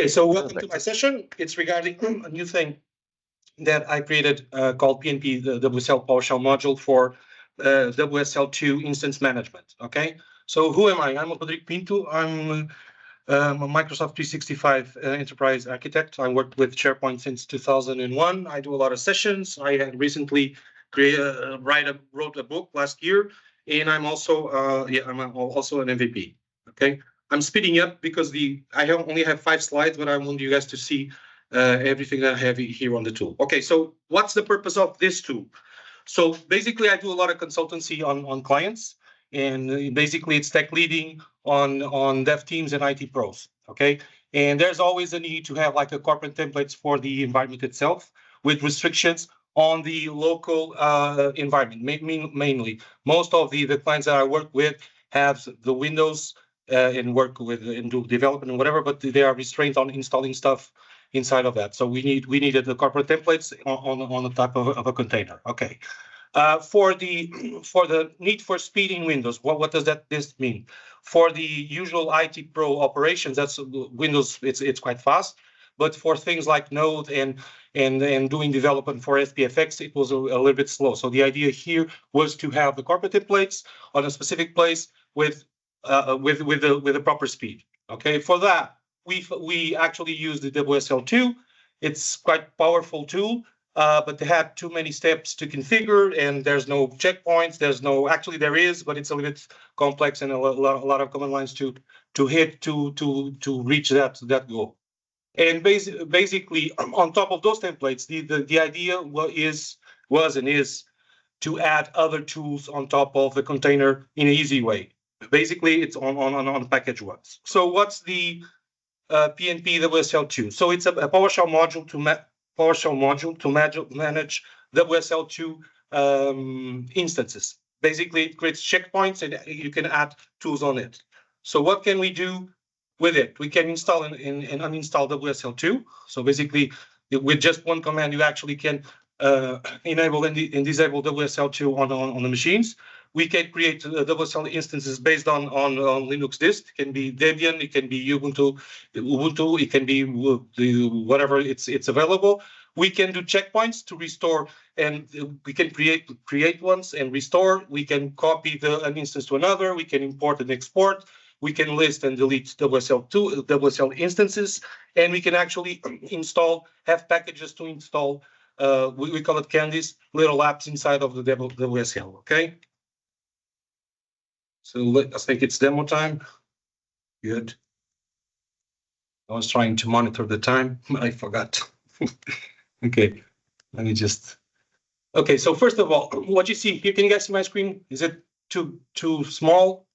Okay, so welcome to my session. It's regarding a new thing that I created called PNP WSL PowerShell Module for WSL2 instance management. Okay, so who am I? I'm Rodrigo Pinto. I'm a Microsoft 365 enterprise architect. I worked with SharePoint since 2001. I do a lot of sessions. I had recently wrote a book last year, and I'm also I'm also an MVP. Okay. I'm speeding up because I only have 5 slides, but I want you guys to see everything that I have here on the tool. Okay, so what's the purpose of this tool? So basically, I do a lot of consultancy on clients, and basically it's tech leading on dev teams and IT pros. Okay, and there's always a need to have like a corporate templates for the environment itself with restrictions on the local environment. Mainly, most of the clients that I work with have the Windows. And work with and do development and whatever, but they are restrained on installing stuff inside of that. So we needed the corporate templates on the type of a container. Okay. For the need for speeding Windows, what does this mean? For the usual IT pro operations, that's Windows. It's quite fast, but for things like Node and doing development for SPFx, it was a little bit slow. So the idea here was to have the corporate templates on a specific place with the proper speed. Okay, for that we actually use the WSL2. It's quite powerful tool, but they had too many steps to configure, and there's no checkpoints. Actually there is, but it's a little bit complex and a lot of command lines to hit to reach that goal. And basically on top of those templates, the idea was and is to add other tools on top of the container in an easy way. Basically, it's on package ones. So what's the PNP WSL2? So it's a PowerShell module to manage WSL2 instances. Basically, it creates checkpoints and you can add tools on it. So what can we do with it? We can install and uninstall WSL2. So basically, with just one command, you actually can enable and disable WSL2 on the machines. We can create WSL instances based on Linux disk. It can be Debian, it can be Ubuntu, it can be whatever it's available. We can do checkpoints to restore, and we can create ones and restore. We can copy an instance to another. We can import and export. We can list and delete WSL instances, and we can actually have packages to install. We call it candies, little apps inside of the WSL. Okay. So I think it's demo time. Good. I was trying to monitor the time, but I forgot. Okay, let me just. Okay, so first of all, what you see here, can you guys see my screen? Is it too small?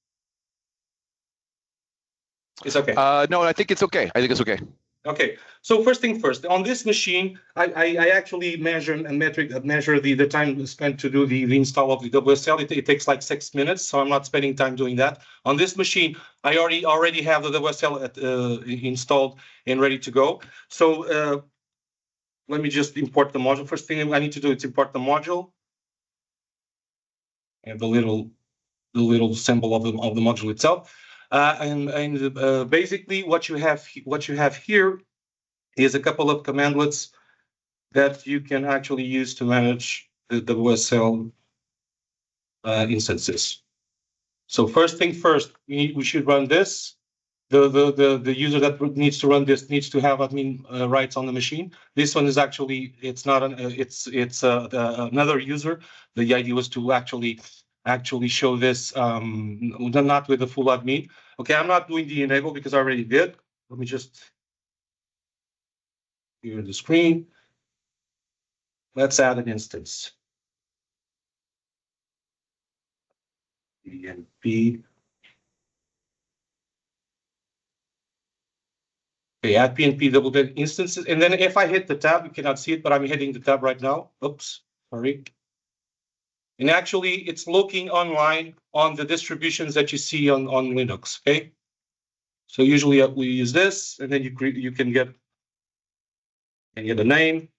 It's okay. No, I think it's okay. I think it's okay. Okay, so first thing first, on this machine, I actually measure the time spent to do the install of the WSL. It takes like 6 minutes, so I'm not spending time doing that. On this machine, I already have the WSL installed and ready to go. So let me just import the module. First thing I need to do is import the module. And the little symbol of the module itself. Basically, what you have here is a couple of commandlets that you can actually use to manage the WSL instances. So first thing first, we should run this. The user that needs to run this needs to have admin rights on the machine. This one is actually it's another user. The idea was to actually show this not with the full admin. Okay, I'm not doing the enable because I already did. Let me just clear the screen. Let's add an instance. PNP. Okay, add PNP double instances. And then if I hit the tab, you cannot see it, but I'm hitting the tab right now. Oops, sorry. And actually, it's looking online on the distributions that you see on Linux. Okay, so usually we use this, and then you can get a name.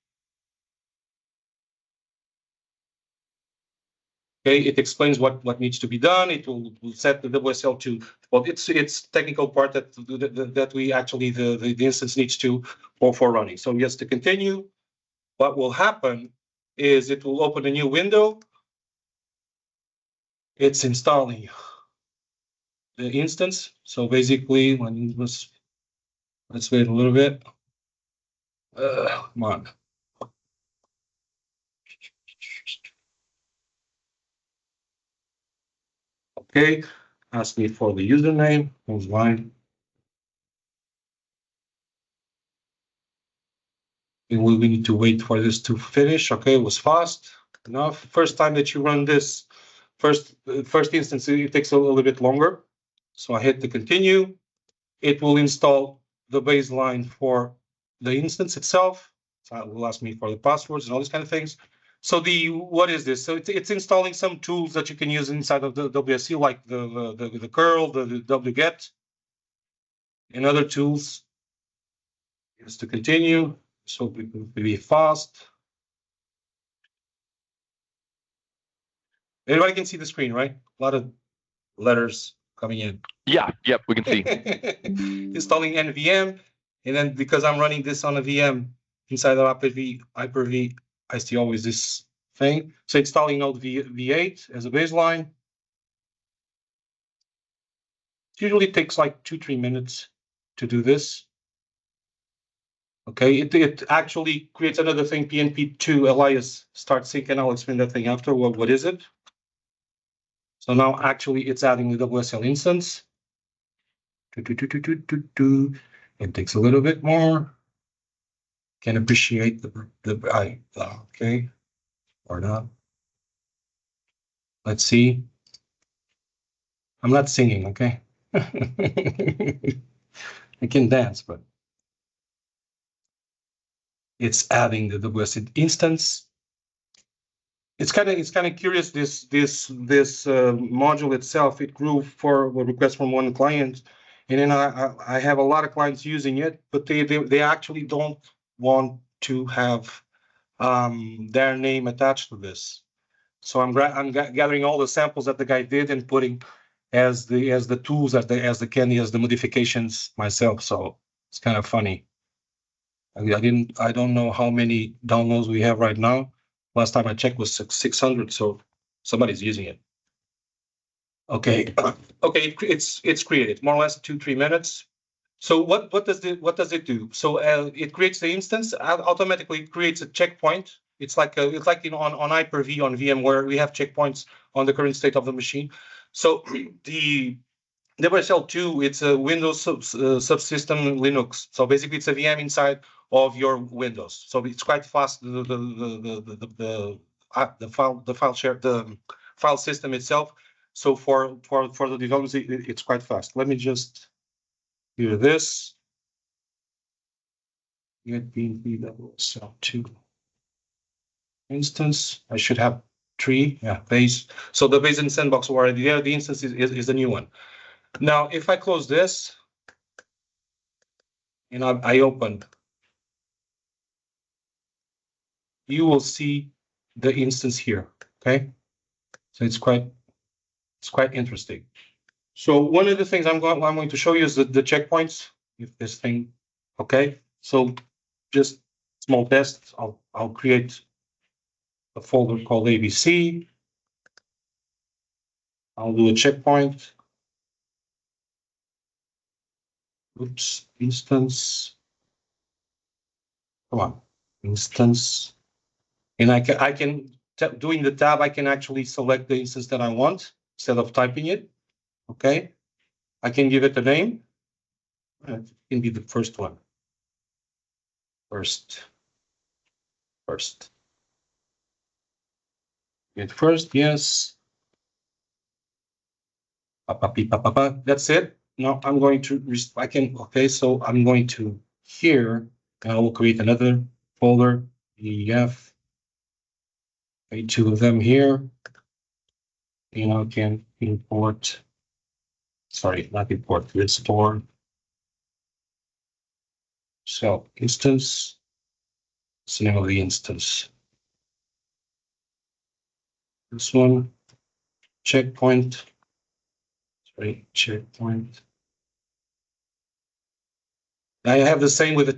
Okay, it explains what needs to be done. It will set the WSL2. Well, it's technical part that we actually the instance needs to for running. So yes, to continue, what will happen is it will open a new window. It's installing the instance. So basically, let's wait a little bit. Come on. Okay, ask me for the username. That's fine. We need to wait for this to finish. Okay, it was fast enough. First time that you run this, first instance, it takes a little bit longer. So I hit the continue. It will install the baseline for the instance itself. So it will ask me for the passwords and all these kind of things. So what is this? So it's installing some tools that you can use inside of the WSC, like the curl, the wget, and other tools. Just to continue. So we will be fast. Everybody can see the screen, right? A lot of letters coming in. Yeah, yep, we can see. Installing NVM, and then because I'm running this on a VM inside of Hyper-V, I see always this thing. So installing Node V8 as a baseline. It usually takes like 2-3 minutes to do this. Okay, it actually creates another thing, PnP.2 alias start sync, and I'll explain that thing after. What is it? So now actually it's adding the WSL instance. It takes a little bit more. Can appreciate okay, or not. Let's see. I'm not singing, okay? I can dance, but it's adding the WSL instance. It's kind of curious. This module itself, it grew for a request from one client, and then I have a lot of clients using it, but they actually don't want to have their name attached to this. So I'm gathering all the samples that the guy did and putting as the tools as the modifications myself. So it's kind of funny. I don't know how many downloads we have right now. Last time I checked was 600, so somebody's using it. Okay, okay, it's created more or less 2-3 minutes. So what does it do? So it creates the instance, automatically creates a checkpoint. It's like on Hyper-V on VMware we have checkpoints on the current state of the machine. So the WSL2, it's a Windows subsystem Linux. So basically, it's a VM inside of your Windows. So it's quite fast. The file system itself. So for the developers, it's quite fast. Let me just do this. Get PnP WSL2 instance. I should have 3. Yeah, base. So the base and sandbox were already there. The instance is the new one. Now, if I close this, and I open, you will see the instance here. Okay, so it's quite interesting. So one of the things I'm going to show you is the checkpoints. If this thing, okay. So just small test. I'll create a folder called ABC. I'll do a checkpoint. Oops, instance. Come on, instance. And I can doing the tab, I can actually select the instance that I want instead of typing it. Okay, I can give it a name. It can be the first one. First. Get first, yes. That's it. Now I'm going to okay, so I'm going to here, and I will create another folder, EF. Create 2 of them here. And I can import, sorry, not import, restore. So instance, it's the name of the instance. This one, checkpoint. Sorry, checkpoint. I have the same with the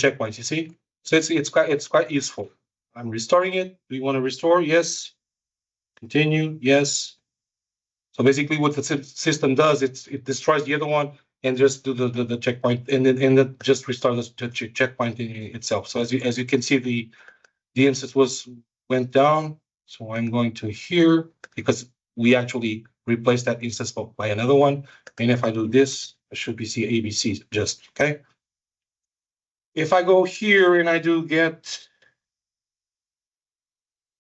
checkpoints. You see, so it's quite useful. I'm restoring it. Do you want to restore? Yes. Continue. Yes. So basically, what the system does, it destroys the other one and just do the checkpoint, and then just restore the checkpoint itself. So as you can see, the instance went down. So I'm going to here because we actually replaced that instance by another one. And if I do this, I should be see ABC just okay. If I go here and I do get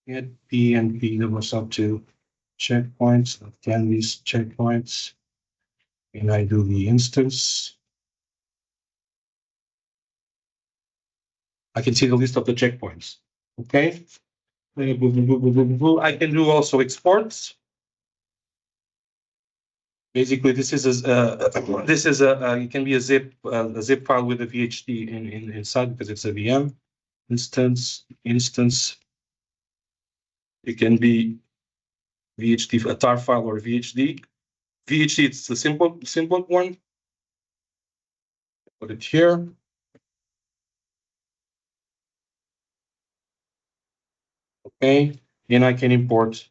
PnP WSL2 checkpoints, again these checkpoints, and I do the instance, I can see the list of the checkpoints. Okay. I can do also exports. Basically, this is it can be a zip file with a VHD inside because it's a VM instance. It can be VHD, a tar file or VHD. VHD, it's the simple one. Put it here. Okay, and I can import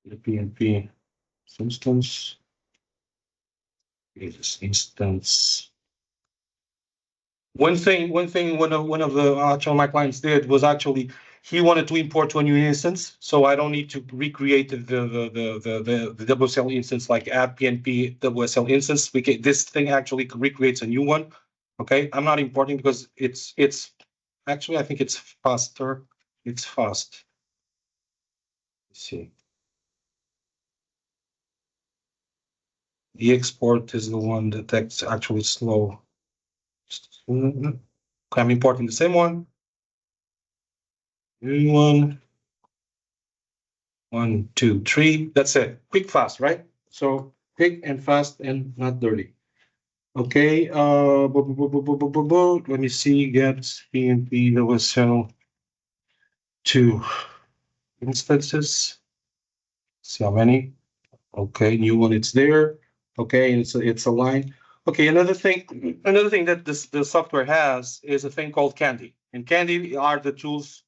the PnP instance. This instance. One thing one of the actual my clients did was actually he wanted to import to a new instance, so I don't need to recreate the WSL instance like add PnP WSL instance. This thing actually recreates a new one. Okay, I'm not importing because it's actually I think it's faster. It's fast. Let's see. The export is the one that's actually slow. I'm importing the same one. New one. 1, 2, 3. That's it. Quick, fast, right? So quick and fast and not dirty. Okay. Let me see. Get PnP WSL 2 instances. See how many? Okay, new one. It's there. Okay, and it's aligned. Okay, another thing that the software has is a thing called Candy, and Candy are the tools.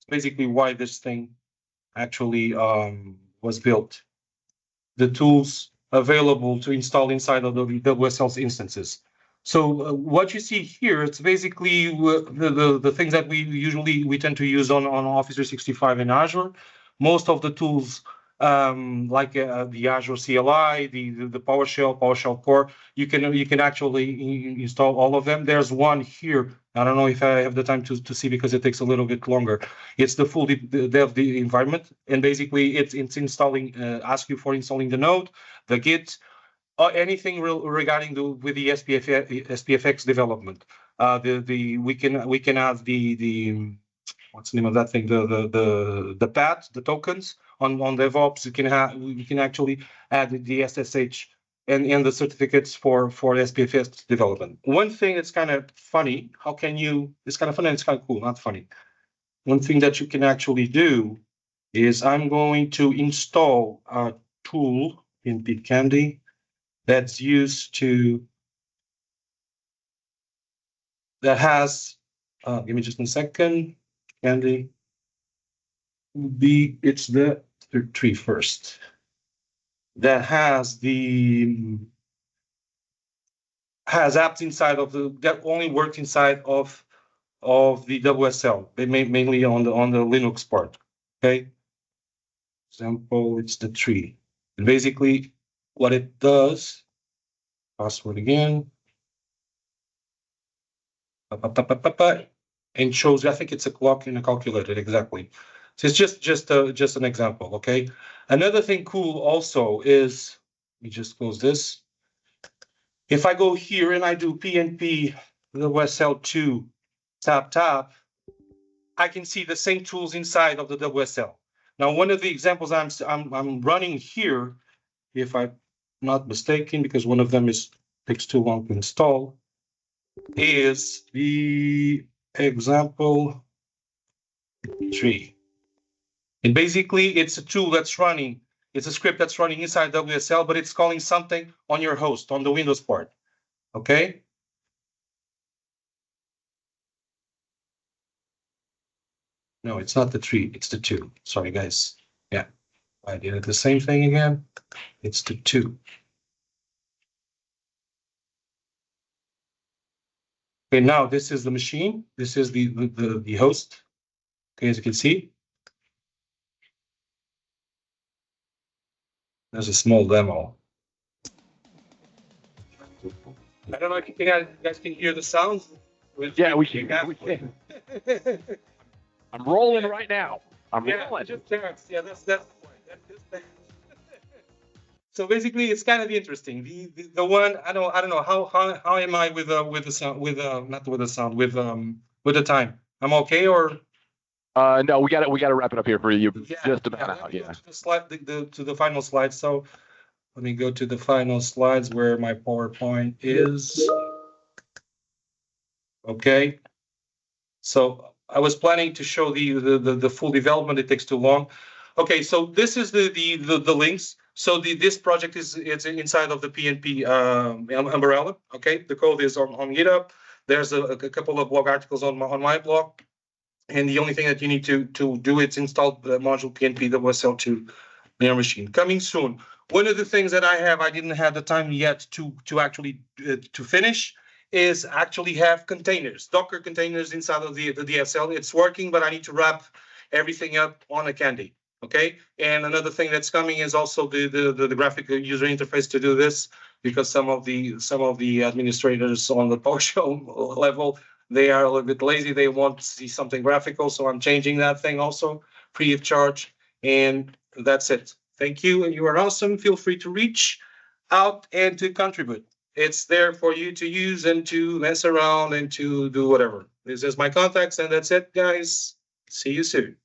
Basically, why this thing actually was built. The tools available to install inside of the WSL's instances. So what you see here, it's basically the things that we tend to use on Office 365 and Azure. Most of the tools like the Azure CLI, the PowerShell Core, you can actually install all of them. There's one here. I don't know if I have the time to see because it takes a little bit longer. It's the full dev environment, and basically it's installing, ask you for installing the node, the Git, anything regarding with the SPFx development. We can add the what's the name of that thing? The path, the tokens on DevOps. We can actually add the SSH and the certificates for SPFx development. One thing that's kind of funny, it's kind of funny and it's kind of cool, not funny. One thing that you can actually do is I'm going to install a tool in PnP that's used to, that has, give me just a second, Candy, it's the tree first. That has apps inside of that only work inside of the WSL. They mainly on the Linux part. Okay. Example, it's the tree. And basically, what it does, password again, and shows. I think it's a clock and a calculator exactly. So it's just an example. Okay. Another thing cool also is, let me just close this. If I go here and I do PnP WSL2 tap, I can see the same tools inside of the WSL. Now, one of the examples I'm running here, if I'm not mistaken, because one of them takes too long to install, is the example 3. And basically, it's a tool that's running. It's a script that's running inside WSL, but it's calling something on your host, on the Windows part. Okay? No, it's not the 3, it's the 2. Sorry, guys. Yeah, I did it the same thing again. It's the 2. Okay, now this is the machine. This is the host. Okay, as you can see. There's a small demo. I don't know if you guys can hear the sound. Yeah, we can. I'm rolling right now. I'm rolling. That's so basically, it's kind of interesting. The one I don't know how am I with the sound not with the sound with the time. I'm okay or No, we got to wrap it up here for you. yeah, Just about out. Go Yeah. to the slide to the final slide. So let me go to the final slides where my PowerPoint is. Okay. So I was planning to show the full development. It takes too long. Okay, so this is the links. So this project it's inside of the PnP umbrella. Okay, the code is on GitHub. There's a couple of blog articles on my blog, and the only thing that you need to do is install the module PnP WSL2 on your machine. Coming soon. One of the things that I didn't have the time yet to actually to finish is actually have containers, Docker containers inside of the DSL. It's working, but I need to wrap everything up on a Candy. Okay, and another thing that's coming is also the graphic user interface to do this, because some of the administrators on the PowerShell level, they are a little bit lazy. They want to see something graphical, so I'm changing that thing also free of charge. And that's it. Thank you, and you are awesome. Feel free to reach out and to contribute. It's there for you to use and to mess around and to do whatever. This is my contacts, and that's it, guys. See you soon.